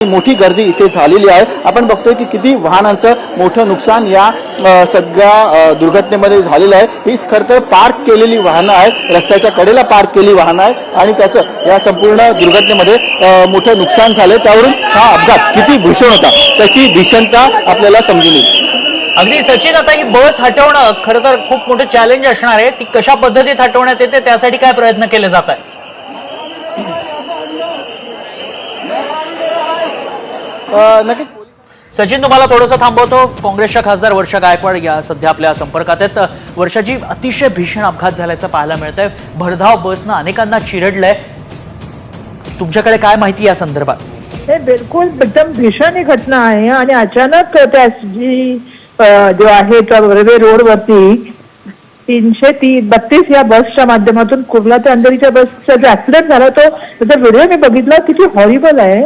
मोठी गर्दी इथे झालेली आहे। आपण बघतोय की किती वाहनांचं मोठं नुकसान या सगळ्या दुर्घटनेमध्ये झालेलं आहे। ही खरं तर पार्क केलेली वाहनं आहेत, रस्त्याच्या कडेला पार्क केलेली वाहनं आहेत आणि त्याचं या संपूर्ण दुर्घटनेमध्ये मोठं नुकसान झालं। त्यावरून हा अपघात किती भीषण होता त्याची भीषणता आपल्याला समजून येईल। अगदी सचिन, आता ही बस हटवणं खरं तर खूप मोठं चॅलेंज असणार आहे। ती कशा पद्धतीत हटवण्यात येते त्यासाठी काय प्रयत्न केले जात आहे? नक्कीच सचिन, तुम्हाला थोडंसं थांबवतो। काँग्रेसच्या खासदार वर्षा गायकवाड या सध्या आपल्या संपर्कात आहेत। वर्षाजी, अतिशय भीषण अपघात झाल्याचं पाहायला मिळतंय। भरधाव बसनं अनेकांना चिरडलंय। तुमच्याकडे काय माहिती या संदर्भात? हे बिलकुल एकदम भीषण ही घटना आहे आणि अचानक त्या जी जो आहे त्या रेल्वे रोडवरती 332 या बसच्या माध्यमातून कुर्ला ते अंधेरीच्या बसचा जो ऍक्सिडेंट झाला तो त्याचा व्हिडिओ मी बघितला, किती हॉरिबल आहे।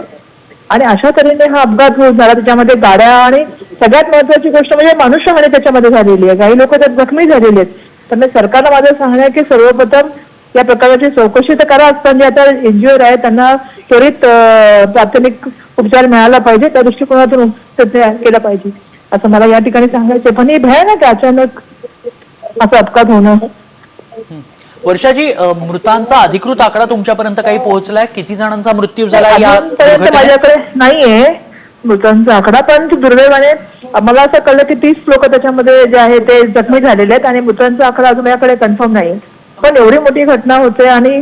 आणि अशा तऱ्हेने हा अपघात होत झाला, त्याच्यामध्ये गाड्या आणि सगळ्यात महत्वाची गोष्ट म्हणजे मनुष्यहानी त्याच्यामध्ये झालेली आहे। काही लोक त्यात जखमी झालेले आहेत। तर सरकारला माझं सांगणं आहे की सर्वप्रथम या प्रकारची चौकशी तर करा, पण जे आता इंजिनियर आहे त्यांना त्वरित प्राथमिक उपचार मिळाला पाहिजे, त्या दृष्टिकोनातून केला पाहिजे असं मला या ठिकाणी सांगायचं। पण हे भयानक अचानक असा अपघात होणं। वर्षाजी, मृतांचा अधिकृत आकडा तुमच्यापर्यंत काही पोहोचलाय? किती जणांचा मृत्यू झाला या माझ्याकडे नाहीये मृतांचा आकडा, पण दुर्दैवाने मला असं कळलं की 30 लोक त्याच्यामध्ये जे आहे ते जखमी झालेले आहेत आणि मृतांचा आकडा अजून माझ्याकडे कन्फर्म नाही। पण एवढी मोठी घटना होते आणि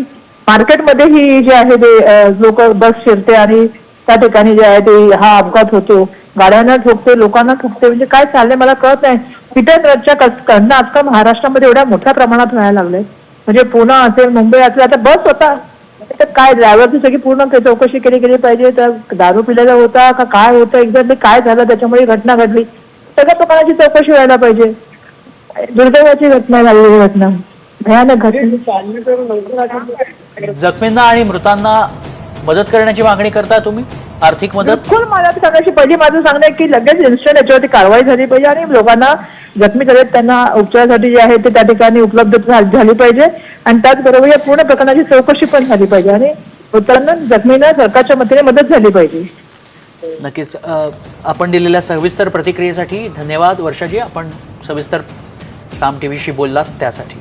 मार्केटमध्ये ही जे आहे ते लोक बस शिरते आणि त्या ठिकाणी जे आहे ते हा अपघात होतो। गाड्यांना ठोकते, लोकांना ठोकते, म्हणजे काय चाललंय मला कळत नाही। हिट रनच्या घटना आजकाल महाराष्ट्रामध्ये एवढ्या मोठ्या प्रमाणात व्हायला लागले, म्हणजे पुणे असेल, मुंबई असेल, आता बस होता तर काय ड्रायव्हरची सगळी पूर्ण चौकशी केली पाहिजे। तर दारू पिलेला होता का काय होतं, एक्झॅक्टली काय झालं, त्याच्यामुळे घटना घडली, सगळ्या प्रकाराची चौकशी व्हायला पाहिजे। दुर्दैवाची घटना झालेली घटना, भयानक घटना। जखमींना आणि मृतांना मदत करण्याची मागणी करता तुम्ही? आर्थिक मदत? बिलकुल, मला सांगायची पहिली माझं सांगणं आहे की लगेच इन्स्टंट याच्यावरती कारवाई झाली पाहिजे आणि लोकांना जखमी झालेत त्यांना उपचारासाठी जे आहे ते त्या ठिकाणी उपलब्ध झाली पाहिजे आणि त्याचबरोबर या पूर्ण प्रकरणाची चौकशी पण झाली पाहिजे आणि मृतांना जखमींना सरकारच्या मदतीने मदत झाली पाहिजे। नक्कीच। आपण दिलेल्या सविस्तर प्रतिक्रियेसाठी धन्यवाद वर्षाजी। आपण सविस्तर साम टीव्हीशी बोललात त्यासाठी।